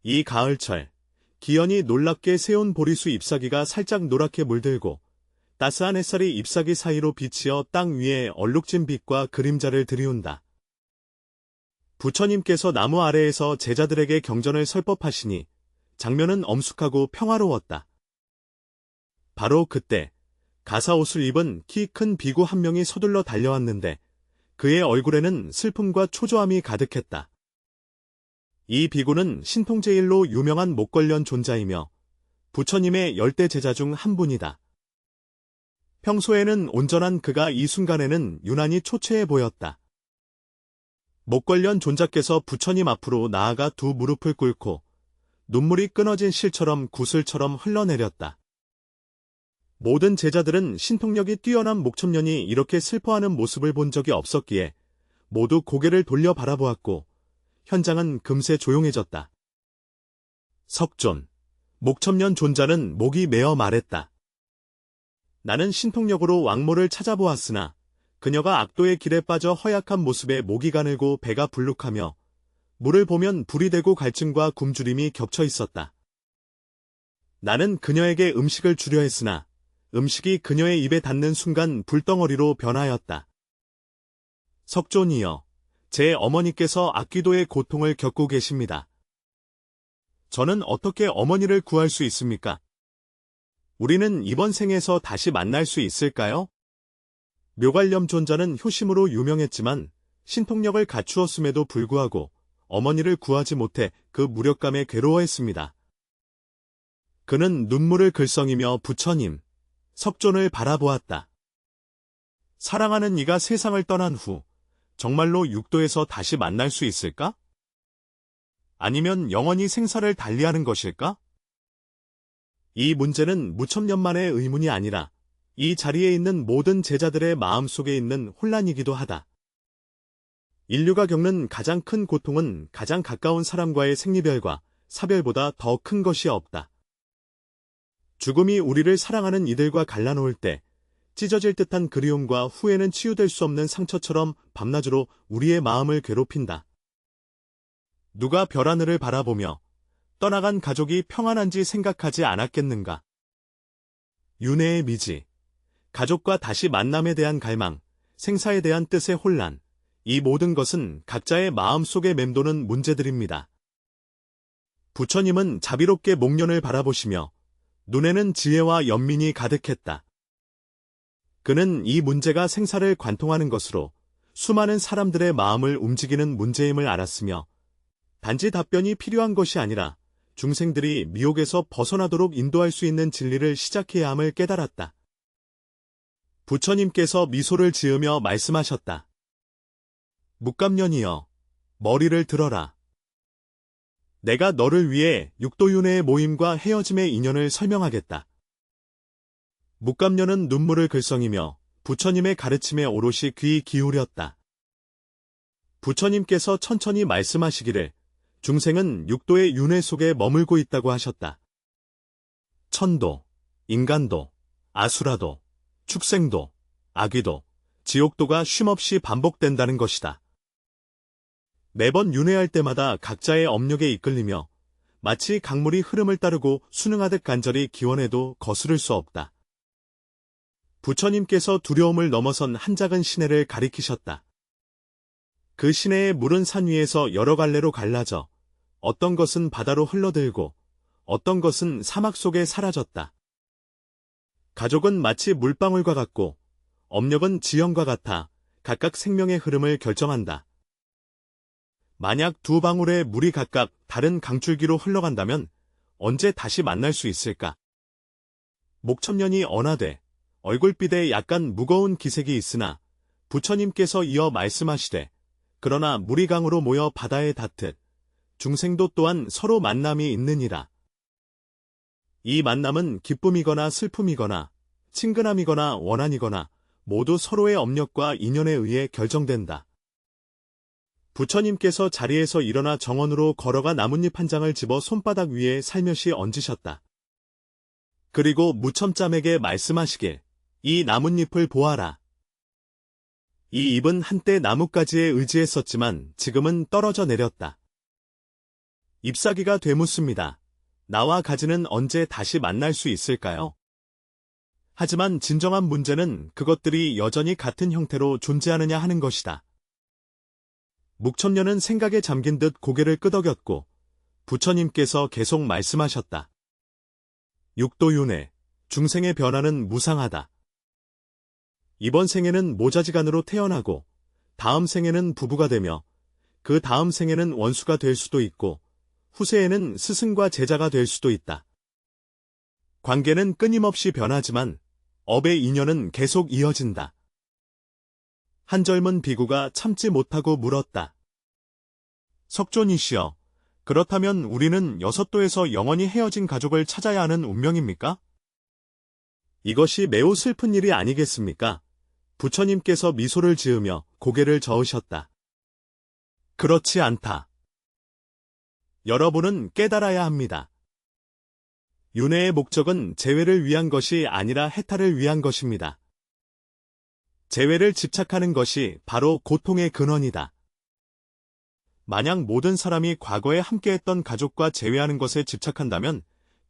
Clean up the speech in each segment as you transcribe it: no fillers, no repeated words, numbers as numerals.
이 가을철, 기현이 놀랍게 새온 보리수 잎사귀가 살짝 노랗게 물들고 따스한 햇살이 잎사귀 사이로 비치어 땅 위에 얼룩진 빛과 그림자를 들이운다. 부처님께서 나무 아래에서 제자들에게 경전을 설법하시니 장면은 엄숙하고 평화로웠다. 바로 그때 가사옷을 입은 키 큰 비구 한 명이 서둘러 달려왔는데 그의 얼굴에는 슬픔과 초조함이 가득했다. 이 비구는 신통제일로 유명한 목걸련 존자이며 부처님의 열대 제자 중 한 분이다. 평소에는 온전한 그가 이 순간에는 유난히 초췌해 보였다. 목걸련 존자께서 부처님 앞으로 나아가 두 무릎을 꿇고 눈물이 끊어진 실처럼 구슬처럼 흘러내렸다. 모든 제자들은 신통력이 뛰어난 목천년이 이렇게 슬퍼하는 모습을 본 적이 없었기에 모두 고개를 돌려 바라보았고 현장은 금세 조용해졌다. 석존, 목천년 존자는 목이 메어 말했다. 나는 신통력으로 왕모를 찾아보았으나 그녀가 악도의 길에 빠져 허약한 모습에 목이 가늘고 배가 불룩하며 물을 보면 불이 되고 갈증과 굶주림이 겹쳐 있었다. 나는 그녀에게 음식을 주려 했으나 음식이 그녀의 입에 닿는 순간 불덩어리로 변하였다. 석존이여, 제 어머니께서 악귀도의 고통을 겪고 계십니다. 저는 어떻게 어머니를 구할 수 있습니까? 우리는 이번 생에서 다시 만날 수 있을까요? 묘관렴 존자는 효심으로 유명했지만 신통력을 갖추었음에도 불구하고 어머니를 구하지 못해 그 무력감에 괴로워했습니다. 그는 눈물을 글썽이며 부처님, 석존을 바라보았다. 사랑하는 이가 세상을 떠난 후 정말로 육도에서 다시 만날 수 있을까? 아니면 영원히 생사를 달리하는 것일까? 이 문제는 무천년만의 의문이 아니라 이 자리에 있는 모든 제자들의 마음속에 있는 혼란이기도 하다. 인류가 겪는 가장 큰 고통은 가장 가까운 사람과의 생리별과 사별보다 더 큰 것이 없다. 죽음이 우리를 사랑하는 이들과 갈라놓을 때 찢어질 듯한 그리움과 후회는 치유될 수 없는 상처처럼 밤낮으로 우리의 마음을 괴롭힌다. 누가 별하늘을 바라보며 떠나간 가족이 평안한지 생각하지 않았겠는가? 윤회의 미지, 가족과 다시 만남에 대한 갈망, 생사에 대한 뜻의 혼란, 이 모든 것은 각자의 마음속에 맴도는 문제들입니다. 부처님은 자비롭게 목련을 바라보시며 눈에는 지혜와 연민이 가득했다. 그는 이 문제가 생사를 관통하는 것으로 수많은 사람들의 마음을 움직이는 문제임을 알았으며 단지 답변이 필요한 것이 아니라 중생들이 미혹에서 벗어나도록 인도할 수 있는 진리를 시작해야 함을 깨달았다. 부처님께서 미소를 지으며 말씀하셨다. 묵감년이여, 머리를 들어라. 내가 너를 위해 육도윤회의 모임과 헤어짐의 인연을 설명하겠다. 묵감년은 눈물을 글썽이며 부처님의 가르침에 오롯이 귀 기울였다. 부처님께서 천천히 말씀하시기를 중생은 육도의 윤회 속에 머물고 있다고 하셨다. 천도, 인간도, 아수라도, 축생도, 아귀도, 지옥도가 쉼없이 반복된다는 것이다. 매번 윤회할 때마다 각자의 업력에 이끌리며 마치 강물이 흐름을 따르고 순응하듯 간절히 기원해도 거스를 수 없다. 부처님께서 두려움을 넘어선 한 작은 시내를 가리키셨다. 그 시내의 물은 산 위에서 여러 갈래로 갈라져 어떤 것은 바다로 흘러들고 어떤 것은 사막 속에 사라졌다. 가족은 마치 물방울과 같고 업력은 지형과 같아 각각 생명의 흐름을 결정한다. 만약 두 방울의 물이 각각 다른 강줄기로 흘러간다면 언제 다시 만날 수 있을까? 목천년이 언하되 얼굴빛에 약간 무거운 기색이 있으나 부처님께서 이어 말씀하시되 그러나 물이 강으로 모여 바다에 닿듯 중생도 또한 서로 만남이 있느니라. 이 만남은 기쁨이거나 슬픔이거나 친근함이거나 원한이거나 모두 서로의 업력과 인연에 의해 결정된다. 부처님께서 자리에서 일어나 정원으로 걸어가 나뭇잎 한 장을 집어 손바닥 위에 살며시 얹으셨다. 그리고 무첨짬에게 말씀하시길 이 나뭇잎을 보아라. 이 잎은 한때 나뭇가지에 의지했었지만 지금은 떨어져 내렸다. 잎사귀가 되묻습니다. 나와 가지는 언제 다시 만날 수 있을까요? 하지만 진정한 문제는 그것들이 여전히 같은 형태로 존재하느냐 하는 것이다. 묵천녀는 생각에 잠긴 듯 고개를 끄덕였고 부처님께서 계속 말씀하셨다. 육도윤회, 중생의 변화는 무상하다. 이번 생에는 모자지간으로 태어나고 다음 생에는 부부가 되며 그 다음 생에는 원수가 될 수도 있고 후세에는 스승과 제자가 될 수도 있다. 관계는 끊임없이 변하지만 업의 인연은 계속 이어진다. 한 젊은 비구가 참지 못하고 물었다. 석존이시여, 그렇다면 우리는 여섯도에서 영원히 헤어진 가족을 찾아야 하는 운명입니까? 이것이 매우 슬픈 일이 아니겠습니까? 부처님께서 미소를 지으며 고개를 저으셨다. 그렇지 않다. 여러분은 깨달아야 합니다. 윤회의 목적은 재회를 위한 것이 아니라 해탈을 위한 것입니다. 재회를 집착하는 것이 바로 고통의 근원이다. 만약 모든 사람이 과거에 함께했던 가족과 재회하는 것에 집착한다면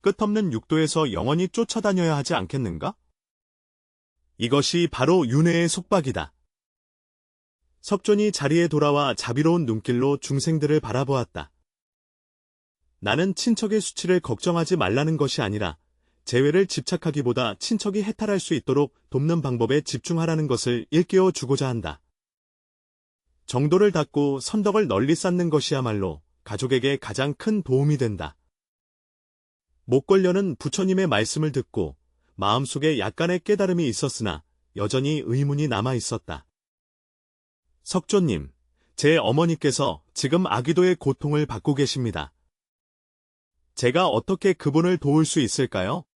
끝없는 육도에서 영원히 쫓아다녀야 하지 않겠는가? 이것이 바로 윤회의 속박이다. 석존이 자리에 돌아와 자비로운 눈길로 중생들을 바라보았다. 나는 친척의 수치를 걱정하지 말라는 것이 아니라 재회를 집착하기보다 친척이 해탈할 수 있도록 돕는 방법에 집중하라는 것을 일깨워 주고자 한다. 정도를 닦고 선덕을 널리 쌓는 것이야말로 가족에게 가장 큰 도움이 된다. 목걸려는 부처님의 말씀을 듣고 마음속에 약간의 깨달음이 있었으나 여전히 의문이 남아 있었다. 석존님, 제 어머니께서 지금 아기도의 고통을 받고 계십니다. 제가 어떻게 그분을 도울 수 있을까요?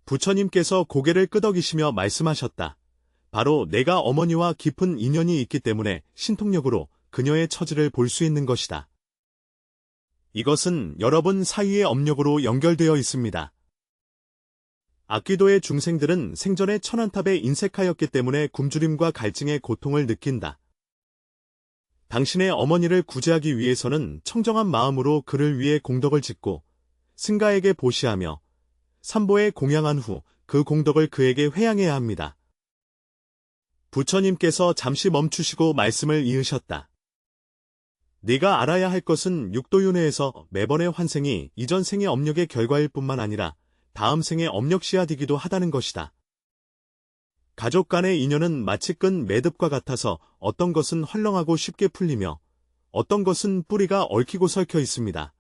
부처님께서 고개를 끄덕이시며 말씀하셨다. 바로 내가 어머니와 깊은 인연이 있기 때문에 신통력으로 그녀의 처지를 볼 수 있는 것이다. 이것은 여러분 사이의 업력으로 연결되어 있습니다. 악귀도의 중생들은 생전에 천안탑에 인색하였기 때문에 굶주림과 갈증의 고통을 느낀다. 당신의 어머니를 구제하기 위해서는 청정한 마음으로 그를 위해 공덕을 짓고 승가에게 보시하며 삼보에 공양한 후 그 공덕을 그에게 회양해야 합니다. 부처님께서 잠시 멈추시고 말씀을 이으셨다. 네가 알아야 할 것은 육도윤회에서 매번의 환생이 이전 생의 업력의 결과일 뿐만 아니라 다음 생의 업력 씨앗이기도 하다는 것이다. 가족 간의 인연은 마치 끈 매듭과 같아서 어떤 것은 헐렁하고 쉽게 풀리며 어떤 것은 뿌리가 얽히고 설켜 있습니다.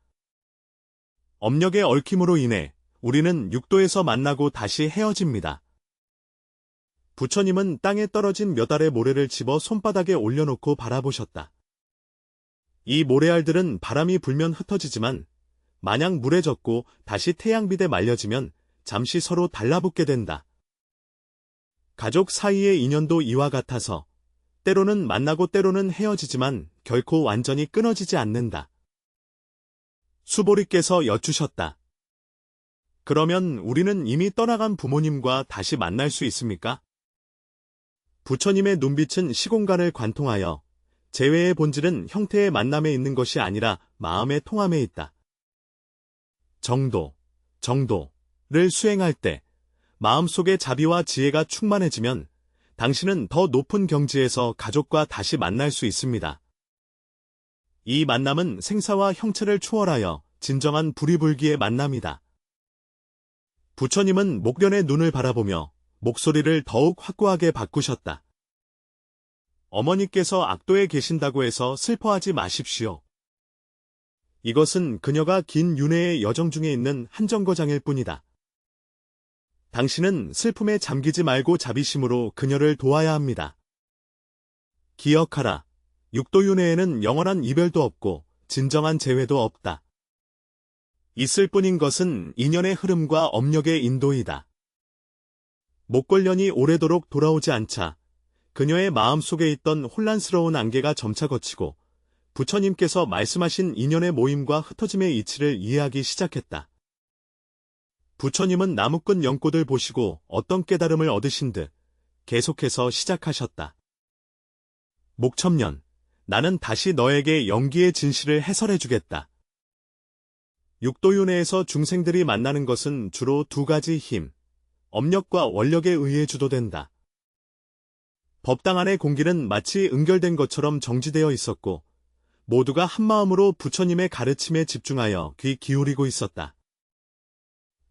업력의 얽힘으로 인해 우리는 육도에서 만나고 다시 헤어집니다. 부처님은 땅에 떨어진 몇 알의 모래를 집어 손바닥에 올려놓고 바라보셨다. 이 모래알들은 바람이 불면 흩어지지만 만약 물에 젖고 다시 태양빛에 말려지면 잠시 서로 달라붙게 된다. 가족 사이의 인연도 이와 같아서 때로는 만나고 때로는 헤어지지만 결코 완전히 끊어지지 않는다. 수보리께서 여쭈셨다. 그러면 우리는 이미 떠나간 부모님과 다시 만날 수 있습니까? 부처님의 눈빛은 시공간을 관통하여 재회의 본질은 형태의 만남에 있는 것이 아니라 마음의 통함에 있다. 정도를 수행할 때 마음속의 자비와 지혜가 충만해지면 당신은 더 높은 경지에서 가족과 다시 만날 수 있습니다. 이 만남은 생사와 형체를 초월하여 진정한 불이불기의 만남이다. 부처님은 목련의 눈을 바라보며 목소리를 더욱 확고하게 바꾸셨다. 어머니께서 악도에 계신다고 해서 슬퍼하지 마십시오. 이것은 그녀가 긴 윤회의 여정 중에 있는 한 정거장일 뿐이다. 당신은 슬픔에 잠기지 말고 자비심으로 그녀를 도와야 합니다. 기억하라. 육도윤회에는 영원한 이별도 없고 진정한 재회도 없다. 있을 뿐인 것은 인연의 흐름과 업력의 인도이다. 목걸련이 오래도록 돌아오지 않자 그녀의 마음속에 있던 혼란스러운 안개가 점차 걷히고 부처님께서 말씀하신 인연의 모임과 흩어짐의 이치를 이해하기 시작했다. 부처님은 나무꾼 연꽃을 보시고 어떤 깨달음을 얻으신 듯 계속해서 시작하셨다. 목천년, 나는 다시 너에게 연기의 진실을 해설해주겠다. 육도윤회에서 중생들이 만나는 것은 주로 두 가지 힘, 업력과 원력에 의해 주도된다. 법당 안의 공기는 마치 응결된 것처럼 정지되어 있었고, 모두가 한마음으로 부처님의 가르침에 집중하여 귀 기울이고 있었다.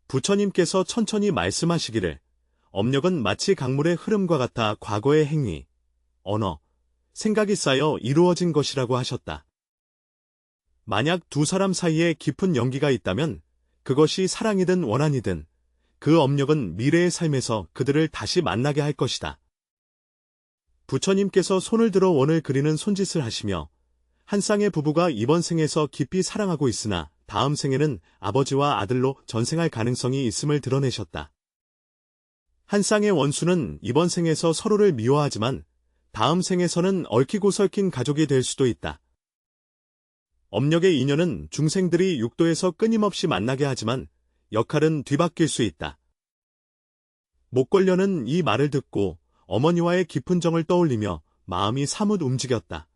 부처님께서 천천히 말씀하시기를, 업력은 마치 강물의 흐름과 같아 과거의 행위, 언어, 생각이 쌓여 이루어진 것이라고 하셨다. 만약 두 사람 사이에 깊은 연기가 있다면 그것이 사랑이든 원한이든 그 업력은 미래의 삶에서 그들을 다시 만나게 할 것이다. 부처님께서 손을 들어 원을 그리는 손짓을 하시며 한 쌍의 부부가 이번 생에서 깊이 사랑하고 있으나 다음 생에는 아버지와 아들로 전생할 가능성이 있음을 드러내셨다. 한 쌍의 원수는 이번 생에서 서로를 미워하지만 다음 생에서는 얽히고 설킨 가족이 될 수도 있다. 업력의 인연은 중생들이 육도에서 끊임없이 만나게 하지만 역할은 뒤바뀔 수 있다. 목걸려는 이 말을 듣고 어머니와의 깊은 정을 떠올리며 마음이 사뭇 움직였다.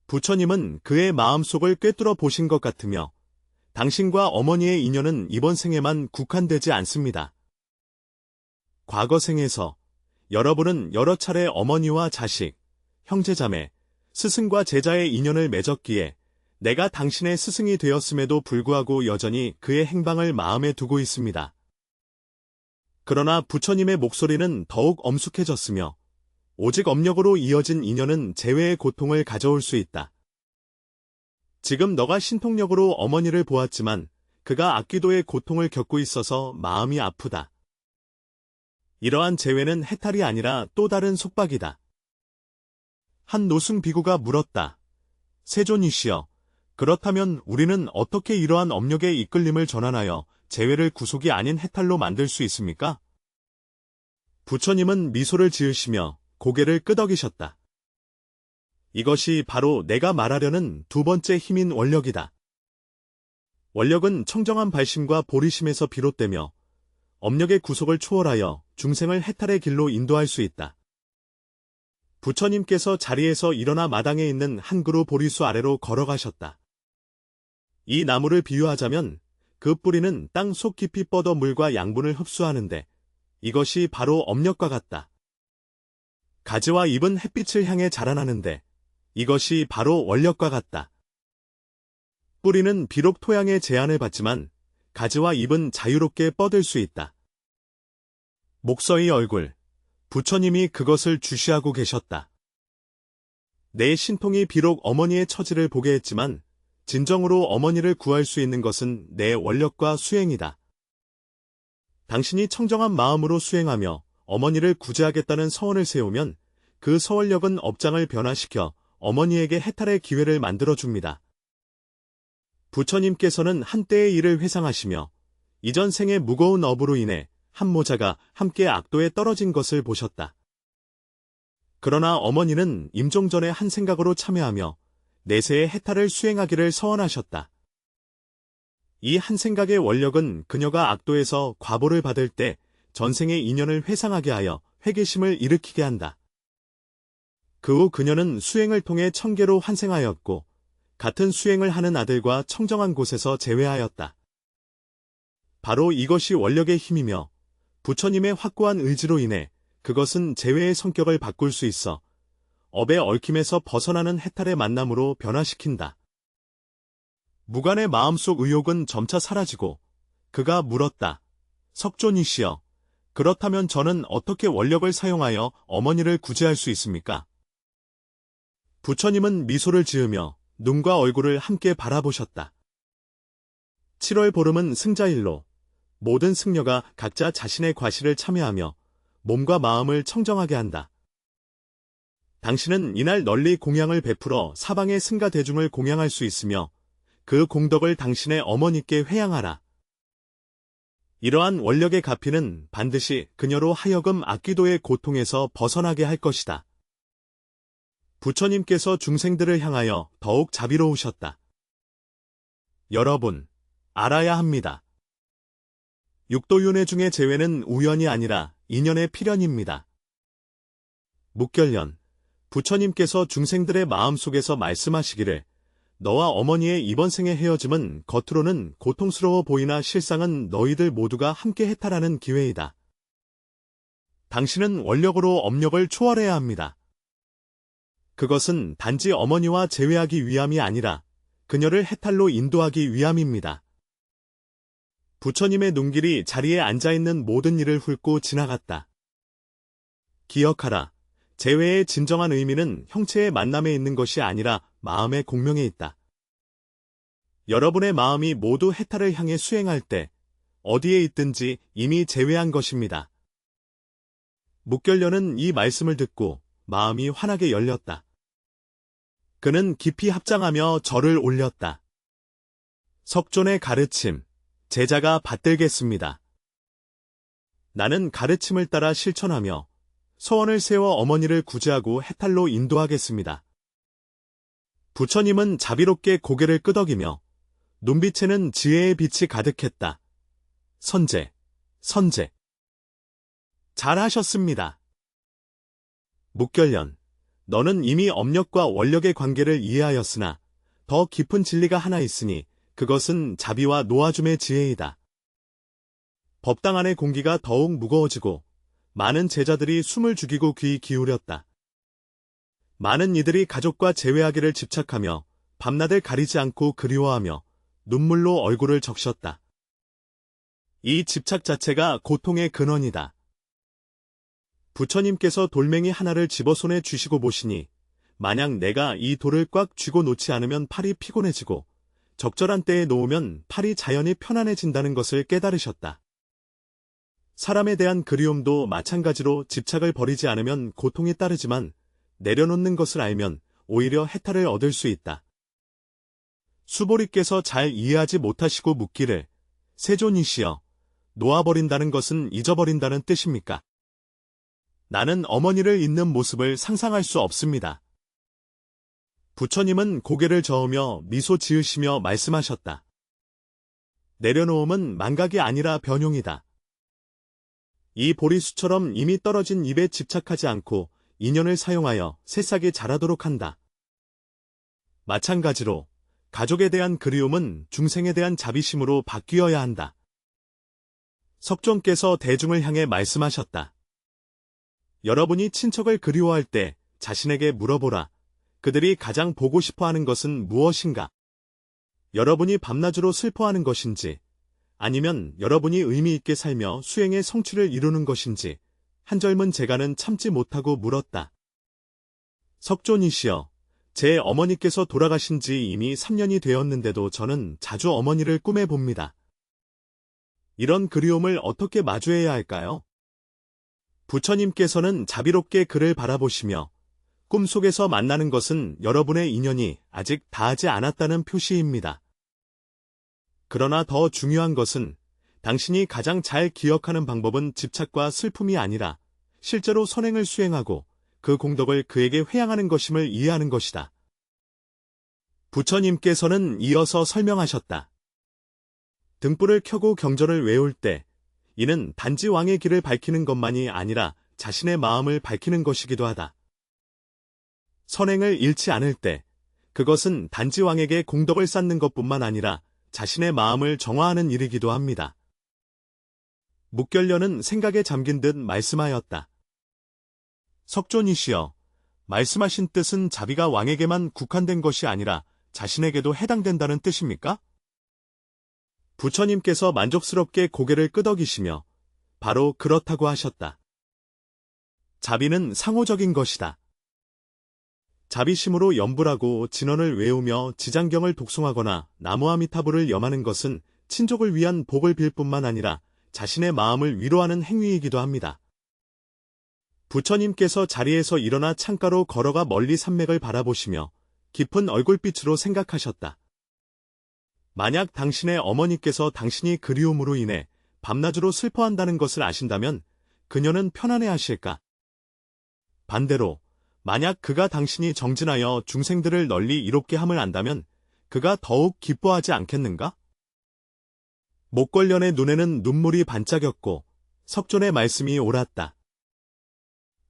부처님은 그의 마음속을 꿰뚫어 보신 것 같으며 당신과 어머니의 인연은 이번 생에만 국한되지 않습니다. 과거 생에서 여러분은 여러 차례 어머니와 자식, 형제자매, 스승과 제자의 인연을 맺었기에 내가 당신의 스승이 되었음에도 불구하고 여전히 그의 행방을 마음에 두고 있습니다. 그러나 부처님의 목소리는 더욱 엄숙해졌으며 오직 업력으로 이어진 인연은 재회의 고통을 가져올 수 있다. 지금 너가 신통력으로 어머니를 보았지만 그가 악귀도의 고통을 겪고 있어서 마음이 아프다. 이러한 재회는 해탈이 아니라 또 다른 속박이다. 한 노승 비구가 물었다. 세존이시여, 그렇다면 우리는 어떻게 이러한 업력의 이끌림을 전환하여 재회를 구속이 아닌 해탈로 만들 수 있습니까? 부처님은 미소를 지으시며 고개를 끄덕이셨다. 이것이 바로 내가 말하려는 두 번째 힘인 원력이다. 원력은 청정한 발심과 보리심에서 비롯되며 업력의 구속을 초월하여 중생을 해탈의 길로 인도할 수 있다. 부처님께서 자리에서 일어나 마당에 있는 한 그루 보리수 아래로 걸어가셨다. 이 나무를 비유하자면 그 뿌리는 땅 속 깊이 뻗어 물과 양분을 흡수하는데 이것이 바로 업력과 같다. 가지와 잎은 햇빛을 향해 자라나는데 이것이 바로 원력과 같다. 뿌리는 비록 토양의 제한을 받지만 가지와 잎은 자유롭게 뻗을 수 있다. 목서의 얼굴, 부처님이 그것을 주시하고 계셨다. 내 신통이 비록 어머니의 처지를 보게 했지만 진정으로 어머니를 구할 수 있는 것은 내 원력과 수행이다. 당신이 청정한 마음으로 수행하며 어머니를 구제하겠다는 서원을 세우면 그 서원력은 업장을 변화시켜 어머니에게 해탈의 기회를 만들어줍니다. 부처님께서는 한때의 일을 회상하시며 이전 생의 무거운 업으로 인해 한 모자가 함께 악도에 떨어진 것을 보셨다. 그러나 어머니는 임종전의 한 생각으로 참여하며 내세의 해탈을 수행하기를 서원하셨다. 이 한 생각의 원력은 그녀가 악도에서 과보를 받을 때 전생의 인연을 회상하게 하여 회개심을 일으키게 한다. 그 후 그녀는 수행을 통해 천계로 환생하였고 같은 수행을 하는 아들과 청정한 곳에서 재회하였다. 바로 이것이 원력의 힘이며 부처님의 확고한 의지로 인해 그것은 재회의 성격을 바꿀 수 있어 업의 얽힘에서 벗어나는 해탈의 만남으로 변화시킨다. 무간의 마음속 의욕은 점차 사라지고 그가 물었다. 석존이시여, 그렇다면 저는 어떻게 원력을 사용하여 어머니를 구제할 수 있습니까? 부처님은 미소를 지으며 눈과 얼굴을 함께 바라보셨다. 7월 보름은 승자일로 모든 승려가 각자 자신의 과실을 참여하며 몸과 마음을 청정하게 한다. 당신은 이날 널리 공양을 베풀어 사방의 승가 대중을 공양할 수 있으며 그 공덕을 당신의 어머니께 회양하라. 이러한 원력의 가피는 반드시 그녀로 하여금 악귀도의 고통에서 벗어나게 할 것이다. 부처님께서 중생들을 향하여 더욱 자비로우셨다. 여러분, 알아야 합니다. 육도윤회 중의 재회는 우연이 아니라 인연의 필연입니다. 묵결년, 부처님께서 중생들의 마음속에서 말씀하시기를 너와 어머니의 이번 생의 헤어짐은 겉으로는 고통스러워 보이나 실상은 너희들 모두가 함께 해탈하는 기회이다. 당신은 원력으로 업력을 초월해야 합니다. 그것은 단지 어머니와 재회하기 위함이 아니라 그녀를 해탈로 인도하기 위함입니다. 부처님의 눈길이 자리에 앉아있는 모든 이를 훑고 지나갔다. 기억하라. 재회의 진정한 의미는 형체의 만남에 있는 것이 아니라 마음의 공명에 있다. 여러분의 마음이 모두 해탈을 향해 수행할 때 어디에 있든지 이미 재회한 것입니다. 묵결녀는 이 말씀을 듣고 마음이 환하게 열렸다. 그는 깊이 합장하며 절을 올렸다. 석존의 가르침, 제자가 받들겠습니다. 나는 가르침을 따라 실천하며 서원을 세워 어머니를 구제하고 해탈로 인도하겠습니다. 부처님은 자비롭게 고개를 끄덕이며 눈빛에는 지혜의 빛이 가득했다. 선제, 선제. 잘하셨습니다. 묵결년, 너는 이미 업력과 원력의 관계를 이해하였으나 더 깊은 진리가 하나 있으니 그것은 자비와 노아줌의 지혜이다. 법당 안의 공기가 더욱 무거워지고 많은 제자들이 숨을 죽이고 귀 기울였다. 많은 이들이 가족과 재회하기를 집착하며 밤낮을 가리지 않고 그리워하며 눈물로 얼굴을 적셨다. 이 집착 자체가 고통의 근원이다. 부처님께서 돌멩이 하나를 집어 손에 쥐시고 보시니 만약 내가 이 돌을 꽉 쥐고 놓지 않으면 팔이 피곤해지고 적절한 때에 놓으면 팔이 자연히 편안해진다는 것을 깨달으셨다. 사람에 대한 그리움도 마찬가지로 집착을 버리지 않으면 고통이 따르지만 내려놓는 것을 알면 오히려 해탈을 얻을 수 있다. 수보리께서 잘 이해하지 못하시고 묻기를 세존이시여, 놓아버린다는 것은 잊어버린다는 뜻입니까? 나는 어머니를 잊는 모습을 상상할 수 없습니다. 부처님은 고개를 저으며 미소 지으시며 말씀하셨다. 내려놓음은 망각이 아니라 변용이다. 이 보리수처럼 이미 떨어진 입에 집착하지 않고 인연을 사용하여 새싹이 자라도록 한다. 마찬가지로 가족에 대한 그리움은 중생에 대한 자비심으로 바뀌어야 한다. 석존께서 대중을 향해 말씀하셨다. 여러분이 친척을 그리워할 때 자신에게 물어보라. 그들이 가장 보고 싶어하는 것은 무엇인가? 여러분이 밤낮으로 슬퍼하는 것인지, 아니면 여러분이 의미 있게 살며 수행의 성취를 이루는 것인지, 한 젊은 제가는 참지 못하고 물었다. 석존이시여, 제 어머니께서 돌아가신 지 이미 3년이 되었는데도 저는 자주 어머니를 꿈에 봅니다. 이런 그리움을 어떻게 마주해야 할까요? 부처님께서는 자비롭게 그를 바라보시며 꿈속에서 만나는 것은 여러분의 인연이 아직 다하지 않았다는 표시입니다. 그러나 더 중요한 것은 당신이 가장 잘 기억하는 방법은 집착과 슬픔이 아니라 실제로 선행을 수행하고 그 공덕을 그에게 회양하는 것임을 이해하는 것이다. 부처님께서는 이어서 설명하셨다. 등불을 켜고 경전을 외울 때 이는 단지 왕의 길을 밝히는 것만이 아니라 자신의 마음을 밝히는 것이기도 하다. 선행을 잃지 않을 때 그것은 단지 왕에게 공덕을 쌓는 것뿐만 아니라 자신의 마음을 정화하는 일이기도 합니다. 묵결녀는 생각에 잠긴 듯 말씀하였다. 석존이시여, 말씀하신 뜻은 자비가 왕에게만 국한된 것이 아니라 자신에게도 해당된다는 뜻입니까? 부처님께서 만족스럽게 고개를 끄덕이시며 바로 그렇다고 하셨다. 자비는 상호적인 것이다. 자비심으로 염불하고 진언을 외우며 지장경을 독송하거나 나무아미타불을 염하는 것은 친족을 위한 복을 빌 뿐만 아니라 자신의 마음을 위로하는 행위이기도 합니다. 부처님께서 자리에서 일어나 창가로 걸어가 멀리 산맥을 바라보시며 깊은 얼굴빛으로 생각하셨다. 만약 당신의 어머니께서 당신이 그리움으로 인해 밤낮으로 슬퍼한다는 것을 아신다면 그녀는 편안해하실까? 반대로 만약 그가 당신이 정진하여 중생들을 널리 이롭게 함을 안다면 그가 더욱 기뻐하지 않겠는가? 목걸련의 눈에는 눈물이 반짝였고 석존의 말씀이 옳았다.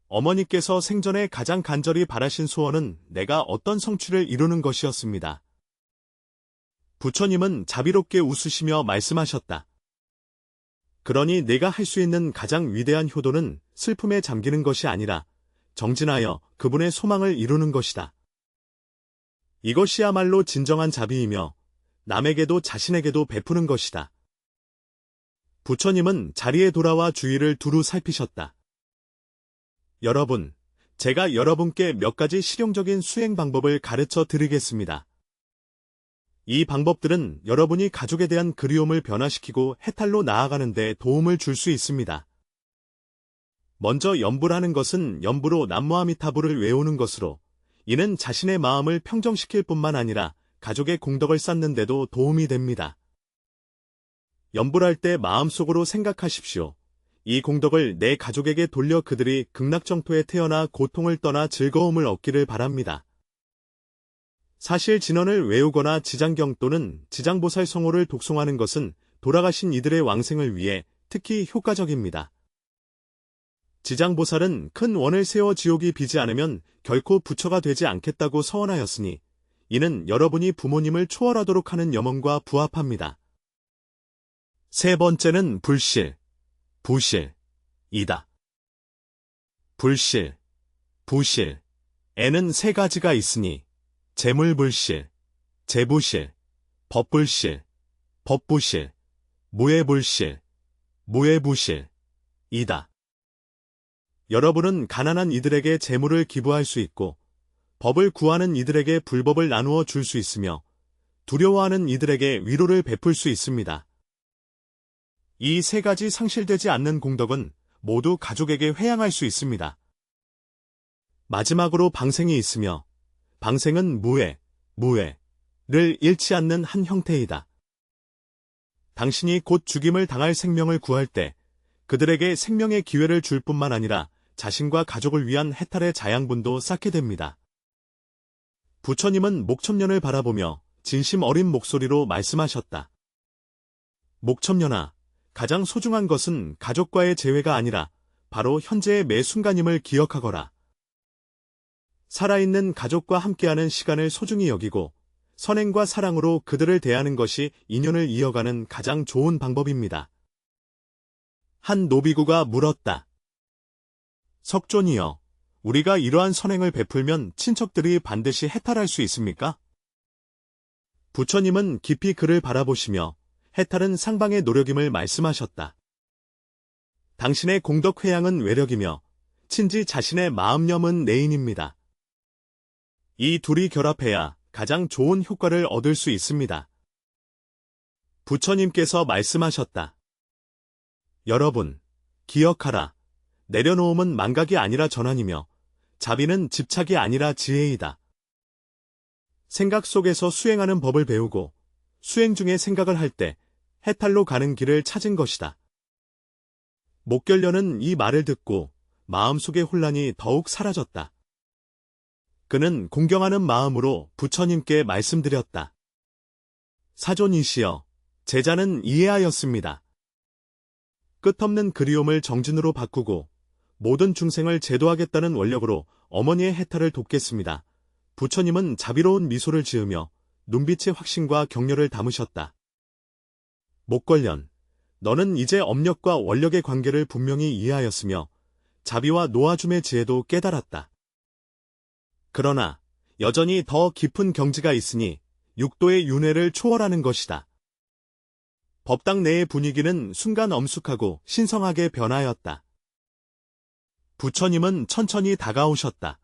어머니께서 생전에 가장 간절히 바라신 소원은 내가 어떤 성취를 이루는 것이었습니다. 부처님은 자비롭게 웃으시며 말씀하셨다. 그러니 내가 할 수 있는 가장 위대한 효도는 슬픔에 잠기는 것이 아니라 정진하여 그분의 소망을 이루는 것이다. 이것이야말로 진정한 자비이며 남에게도 자신에게도 베푸는 것이다. 부처님은 자리에 돌아와 주위를 두루 살피셨다. 여러분, 제가 여러분께 몇 가지 실용적인 수행 방법을 가르쳐 드리겠습니다. 이 방법들은 여러분이 가족에 대한 그리움을 변화시키고 해탈로 나아가는 데 도움을 줄 수 있습니다. 먼저 염불하는 것은 염부로 남무아미타불을 외우는 것으로 이는 자신의 마음을 평정시킬 뿐만 아니라 가족의 공덕을 쌓는 데도 도움이 됩니다. 염불할 때 마음속으로 생각하십시오. 이 공덕을 내 가족에게 돌려 그들이 극락정토에 태어나 고통을 떠나 즐거움을 얻기를 바랍니다. 사실 진언을 외우거나 지장경 또는 지장보살 성호를 독송하는 것은 돌아가신 이들의 왕생을 위해 특히 효과적입니다. 지장보살은 큰 원을 세워 지옥이 비지 않으면 결코 부처가 되지 않겠다고 서원하였으니 이는 여러분이 부모님을 초월하도록 하는 염원과 부합합니다. 세 번째는 불실, 부실이다. 불실, 부실에는 세 가지가 있으니 재물불실, 재부실, 법불실, 법부실, 무예불실, 무예부실이다. 여러분은 가난한 이들에게 재물을 기부할 수 있고 법을 구하는 이들에게 불법을 나누어 줄 수 있으며 두려워하는 이들에게 위로를 베풀 수 있습니다. 이 세 가지 상실되지 않는 공덕은 모두 가족에게 회양할 수 있습니다. 마지막으로 방생이 있으며 방생은 무해를 잃지 않는 한 형태이다. 당신이 곧 죽임을 당할 생명을 구할 때 그들에게 생명의 기회를 줄 뿐만 아니라 자신과 가족을 위한 해탈의 자양분도 쌓게 됩니다. 부처님은 목천년을 바라보며 진심 어린 목소리로 말씀하셨다. 목천년아, 가장 소중한 것은 가족과의 재회가 아니라 바로 현재의 매 순간임을 기억하거라. 살아있는 가족과 함께하는 시간을 소중히 여기고 선행과 사랑으로 그들을 대하는 것이 인연을 이어가는 가장 좋은 방법입니다. 한 노비구가 물었다. 석존이여, 우리가 이러한 선행을 베풀면 친척들이 반드시 해탈할 수 있습니까? 부처님은 깊이 그를 바라보시며 해탈은 상방의 노력임을 말씀하셨다. 당신의 공덕 회양은 외력이며 친지 자신의 마음염은 내인입니다. 이 둘이 결합해야 가장 좋은 효과를 얻을 수 있습니다. 부처님께서 말씀하셨다. 여러분, 기억하라. 내려놓음은 망각이 아니라 전환이며 자비는 집착이 아니라 지혜이다. 생각 속에서 수행하는 법을 배우고 수행 중에 생각을 할 때 해탈로 가는 길을 찾은 것이다. 목결련은 이 말을 듣고 마음속의 혼란이 더욱 사라졌다. 그는 공경하는 마음으로 부처님께 말씀드렸다. 사존이시여, 제자는 이해하였습니다. 끝없는 그리움을 정진으로 바꾸고 모든 중생을 제도하겠다는 원력으로 어머니의 해탈을 돕겠습니다. 부처님은 자비로운 미소를 지으며 눈빛의 확신과 격려를 담으셨다. 목걸련, 너는 이제 업력과 원력의 관계를 분명히 이해하였으며 자비와 놓아줌의 지혜도 깨달았다. 그러나 여전히 더 깊은 경지가 있으니 육도의 윤회를 초월하는 것이다. 법당 내의 분위기는 순간 엄숙하고 신성하게 변하였다. 부처님은 천천히 다가오셨다.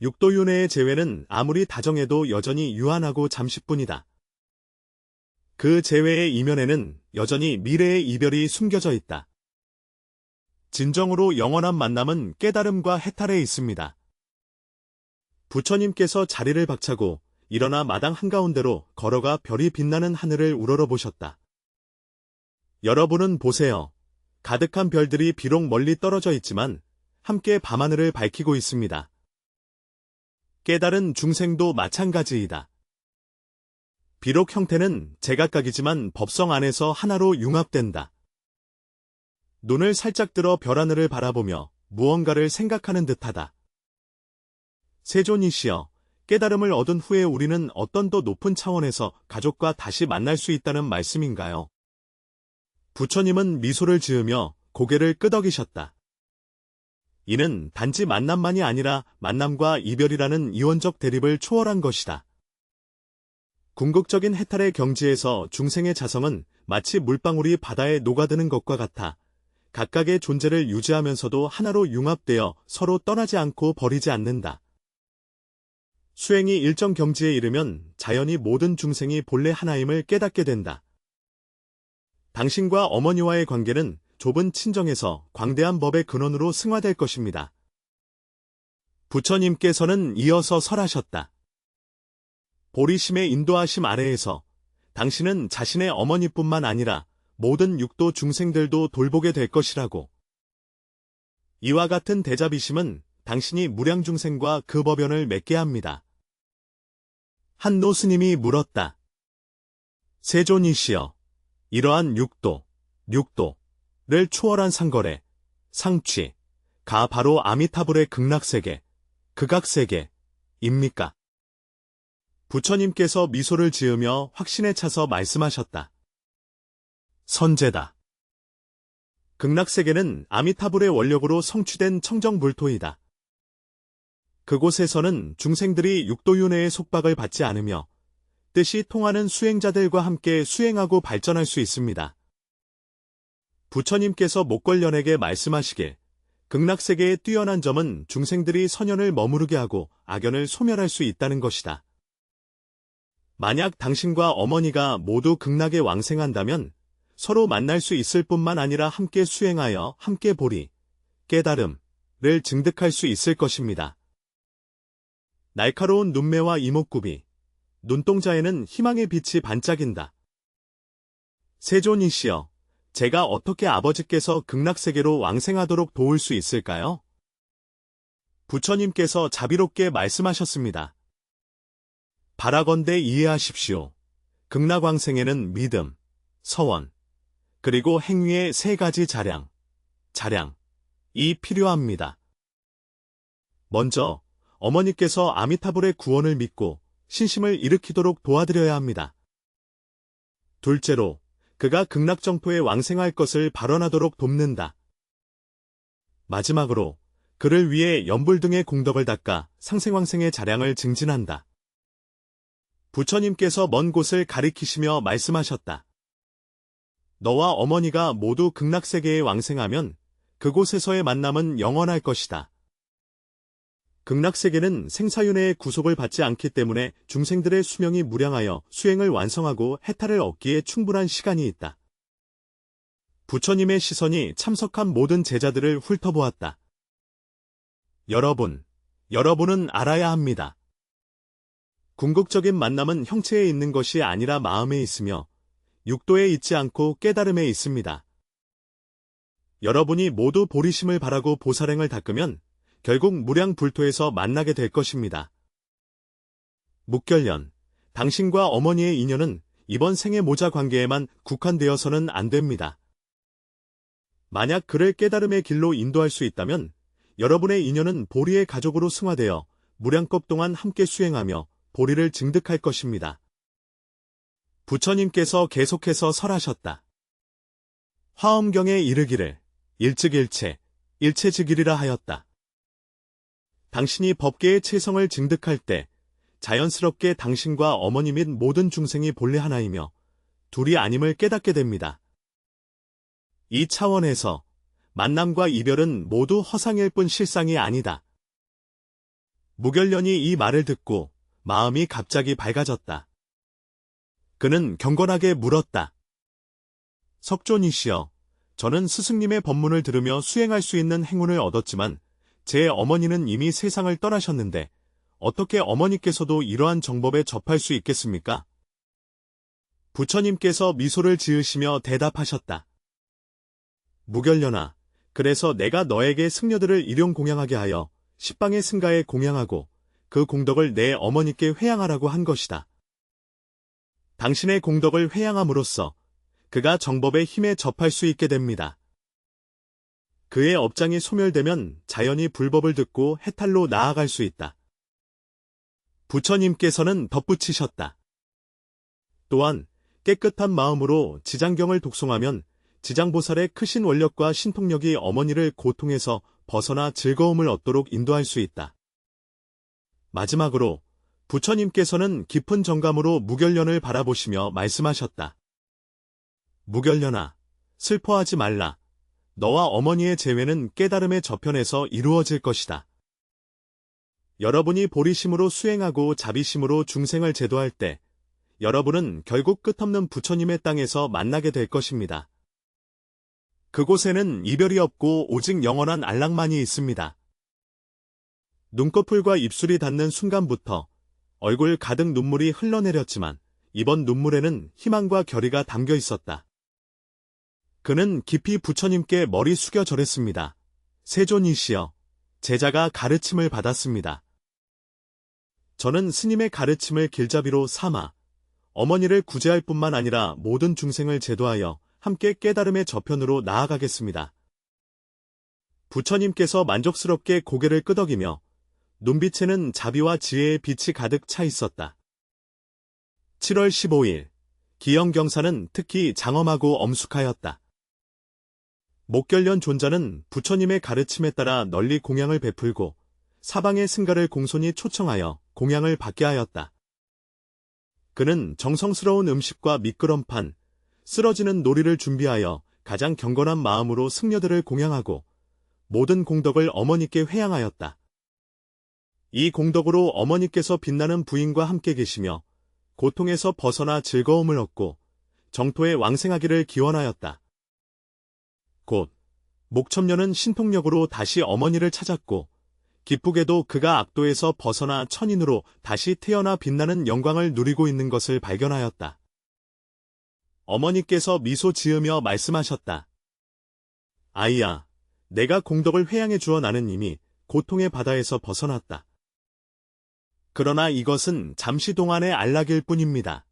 육도윤회의 재회는 아무리 다정해도 여전히 유한하고 잠시뿐이다. 그 재회의 이면에는 여전히 미래의 이별이 숨겨져 있다. 진정으로 영원한 만남은 깨달음과 해탈에 있습니다. 부처님께서 자리를 박차고 일어나 마당 한가운데로 걸어가 별이 빛나는 하늘을 우러러보셨다. 여러분은 보세요. 가득한 별들이 비록 멀리 떨어져 있지만 함께 밤하늘을 밝히고 있습니다. 깨달은 중생도 마찬가지이다. 비록 형태는 제각각이지만 법성 안에서 하나로 융합된다. 눈을 살짝 들어 별하늘을 바라보며 무언가를 생각하는 듯하다. 세존이시여, 깨달음을 얻은 후에 우리는 어떤 더 높은 차원에서 가족과 다시 만날 수 있다는 말씀인가요? 부처님은 미소를 지으며 고개를 끄덕이셨다. 이는 단지 만남만이 아니라 만남과 이별이라는 이원적 대립을 초월한 것이다. 궁극적인 해탈의 경지에서 중생의 자성은 마치 물방울이 바다에 녹아드는 것과 같아 각각의 존재를 유지하면서도 하나로 융합되어 서로 떠나지 않고 버리지 않는다. 수행이 일정 경지에 이르면 자연히 모든 중생이 본래 하나임을 깨닫게 된다. 당신과 어머니와의 관계는 좁은 친정에서 광대한 법의 근원으로 승화될 것입니다. 부처님께서는 이어서 설하셨다. 보리심의 인도하심 아래에서 당신은 자신의 어머니뿐만 아니라 모든 육도 중생들도 돌보게 될 것이라고. 이와 같은 대자비심은 당신이 무량중생과 그 법연을 맺게 합니다. 한 노스님이 물었다. 세존이시여, 이러한 육도를 초월한 상거래, 상취가 바로 아미타불의 극락세계, 극악세계입니까? 부처님께서 미소를 지으며 확신에 차서 말씀하셨다. 선제다. 극락세계는 아미타불의 원력으로 성취된 청정불토이다. 그곳에서는 중생들이 육도윤회의 속박을 받지 않으며 뜻이 통하는 수행자들과 함께 수행하고 발전할 수 있습니다. 부처님께서 목걸련에게 말씀하시길, 극락세계의 뛰어난 점은 중생들이 선연을 머무르게 하고 악연을 소멸할 수 있다는 것이다. 만약 당신과 어머니가 모두 극락에 왕생한다면 서로 만날 수 있을 뿐만 아니라 함께 수행하여 함께 보리, 깨달음을 증득할 수 있을 것입니다. 날카로운 눈매와 이목구비, 눈동자에는 희망의 빛이 반짝인다. 세존이시여, 제가 어떻게 아버지께서 극락세계로 왕생하도록 도울 수 있을까요? 부처님께서 자비롭게 말씀하셨습니다. 바라건대 이해하십시오. 극락왕생에는 믿음, 서원, 그리고 행위의 세 가지 자량이 필요합니다. 먼저, 어머니께서 아미타불의 구원을 믿고 신심을 일으키도록 도와드려야 합니다. 둘째로, 그가 극락정토에 왕생할 것을 발언하도록 돕는다. 마지막으로, 그를 위해 연불 등의 공덕을 닦아 상생왕생의 자량을 증진한다. 부처님께서 먼 곳을 가리키시며 말씀하셨다. 너와 어머니가 모두 극락세계에 왕생하면 그곳에서의 만남은 영원할 것이다. 극락세계는 생사윤회의 구속을 받지 않기 때문에 중생들의 수명이 무량하여 수행을 완성하고 해탈을 얻기에 충분한 시간이 있다. 부처님의 시선이 참석한 모든 제자들을 훑어보았다. 여러분은 알아야 합니다. 궁극적인 만남은 형체에 있는 것이 아니라 마음에 있으며 육도에 있지 않고 깨달음에 있습니다. 여러분이 모두 보리심을 바라고 보살행을 닦으면 결국 무량불토에서 만나게 될 것입니다. 묵결련, 당신과 어머니의 인연은 이번 생의 모자 관계에만 국한되어서는 안 됩니다. 만약 그를 깨달음의 길로 인도할 수 있다면 여러분의 인연은 보리의 가족으로 승화되어 무량겁 동안 함께 수행하며 보리를 증득할 것입니다. 부처님께서 계속해서 설하셨다. 화엄경에 이르기를 일즉일체, 일체즉일이라 하였다. 당신이 법계의 체성을 증득할 때 자연스럽게 당신과 어머니 및 모든 중생이 본래 하나이며 둘이 아님을 깨닫게 됩니다. 이 차원에서 만남과 이별은 모두 허상일 뿐 실상이 아니다. 무결련이 이 말을 듣고 마음이 갑자기 밝아졌다. 그는 경건하게 물었다. 석존이시여, 저는 스승님의 법문을 들으며 수행할 수 있는 행운을 얻었지만 제 어머니는 이미 세상을 떠나셨는데 어떻게 어머니께서도 이러한 정법에 접할 수 있겠습니까? 부처님께서 미소를 지으시며 대답하셨다. 무결련아, 그래서 내가 너에게 승려들을 일용 공양하게 하여 십방의 승가에 공양하고 그 공덕을 내 어머니께 회양하라고 한 것이다. 당신의 공덕을 회양함으로써 그가 정법의 힘에 접할 수 있게 됩니다. 그의 업장이 소멸되면 자연히 불법을 듣고 해탈로 나아갈 수 있다. 부처님께서는 덧붙이셨다. 또한 깨끗한 마음으로 지장경을 독송하면 지장보살의 크신 원력과 신통력이 어머니를 고통에서 벗어나 즐거움을 얻도록 인도할 수 있다. 마지막으로 부처님께서는 깊은 정감으로 무결련을 바라보시며 말씀하셨다. 무결련아, 슬퍼하지 말라. 너와 어머니의 재회는 깨달음의 저편에서 이루어질 것이다. 여러분이 보리심으로 수행하고 자비심으로 중생을 제도할 때 여러분은 결국 끝없는 부처님의 땅에서 만나게 될 것입니다. 그곳에는 이별이 없고 오직 영원한 안락만이 있습니다. 눈꺼풀과 입술이 닿는 순간부터 얼굴 가득 눈물이 흘러내렸지만 이번 눈물에는 희망과 결의가 담겨 있었다. 그는 깊이 부처님께 머리 숙여 절했습니다. 세존이시여, 제자가 가르침을 받았습니다. 저는 스님의 가르침을 길잡이로 삼아 어머니를 구제할 뿐만 아니라 모든 중생을 제도하여 함께 깨달음의 저편으로 나아가겠습니다. 부처님께서 만족스럽게 고개를 끄덕이며 눈빛에는 자비와 지혜의 빛이 가득 차 있었다. 7월 15일, 기영경사는 특히 장엄하고 엄숙하였다. 목결련 존자는 부처님의 가르침에 따라 널리 공양을 베풀고 사방의 승가를 공손히 초청하여 공양을 받게 하였다. 그는 정성스러운 음식과 미끄럼판, 쓰러지는 놀이를 준비하여 가장 경건한 마음으로 승려들을 공양하고 모든 공덕을 어머니께 회양하였다. 이 공덕으로 어머니께서 빛나는 부인과 함께 계시며 고통에서 벗어나 즐거움을 얻고 정토에 왕생하기를 기원하였다. 곧 목첨녀는 신통력으로 다시 어머니를 찾았고 기쁘게도 그가 악도에서 벗어나 천인으로 다시 태어나 빛나는 영광을 누리고 있는 것을 발견하였다. 어머니께서 미소 지으며 말씀하셨다. 아이야, 내가 공덕을 회양해 주어 나는 이미 고통의 바다에서 벗어났다. 그러나 이것은 잠시 동안의 안락일 뿐입니다.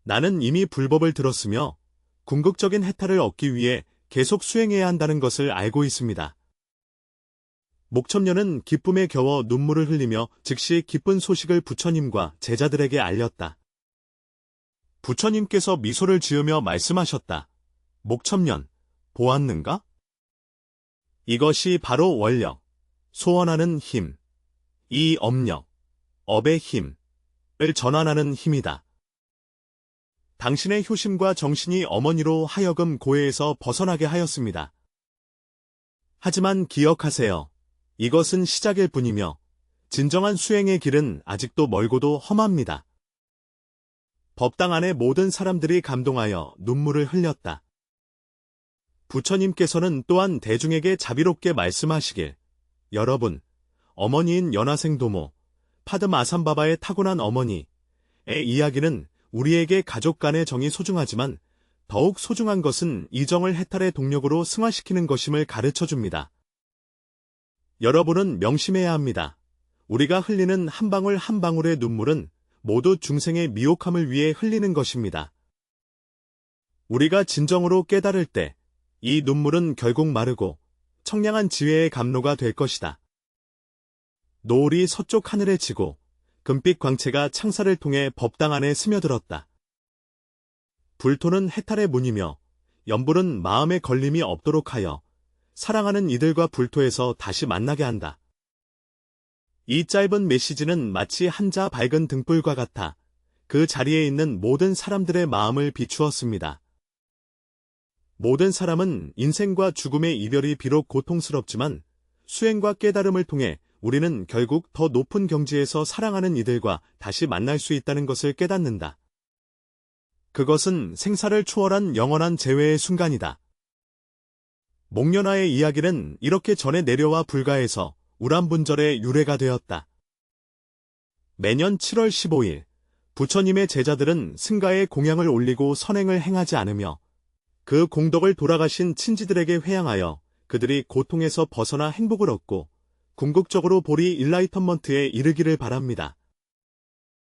나는 이미 불법을 들었으며 궁극적인 해탈을 얻기 위해 계속 수행해야 한다는 것을 알고 있습니다. 목첨녀는 기쁨에 겨워 눈물을 흘리며 즉시 기쁜 소식을 부처님과 제자들에게 알렸다. 부처님께서 미소를 지으며 말씀하셨다. 목첨년, 보았는가? 이것이 바로 원력, 소원하는 힘, 이 업력, 업의 힘을 전환하는 힘이다. 당신의 효심과 정신이 어머니로 하여금 고해에서 벗어나게 하였습니다. 하지만 기억하세요. 이것은 시작일 뿐이며 진정한 수행의 길은 아직도 멀고도 험합니다. 법당 안의 모든 사람들이 감동하여 눈물을 흘렸다. 부처님께서는 또한 대중에게 자비롭게 말씀하시길, 여러분, 어머니인 연화생 도모, 파드마삼바바의 타고난 어머니의 이야기는 우리에게 가족 간의 정이 소중하지만 더욱 소중한 것은 이 정을 해탈의 동력으로 승화시키는 것임을 가르쳐줍니다. 여러분은 명심해야 합니다. 우리가 흘리는 한 방울 한 방울의 눈물은 모두 중생의 미혹함을 위해 흘리는 것입니다. 우리가 진정으로 깨달을 때 이 눈물은 결국 마르고 청량한 지혜의 감로가 될 것이다. 노을이 서쪽 하늘에 지고 금빛 광채가 창살을 통해 법당 안에 스며들었다. 불토는 해탈의 문이며 연불은 마음의 걸림이 없도록 하여 사랑하는 이들과 불토에서 다시 만나게 한다. 이 짧은 메시지는 마치 한자 밝은 등불과 같아 그 자리에 있는 모든 사람들의 마음을 비추었습니다. 모든 사람은 인생과 죽음의 이별이 비록 고통스럽지만 수행과 깨달음을 통해 우리는 결국 더 높은 경지에서 사랑하는 이들과 다시 만날 수 있다는 것을 깨닫는다. 그것은 생사를 초월한 영원한 재회의 순간이다. 목련화의 이야기는 이렇게 전해 내려와 불가해서 우람분절의 유래가 되었다. 매년 7월 15일, 부처님의 제자들은 승가에 공양을 올리고 선행을 행하지 않으며 그 공덕을 돌아가신 친지들에게 회양하여 그들이 고통에서 벗어나 행복을 얻고 궁극적으로 보리 일라이턴먼트에 이르기를 바랍니다.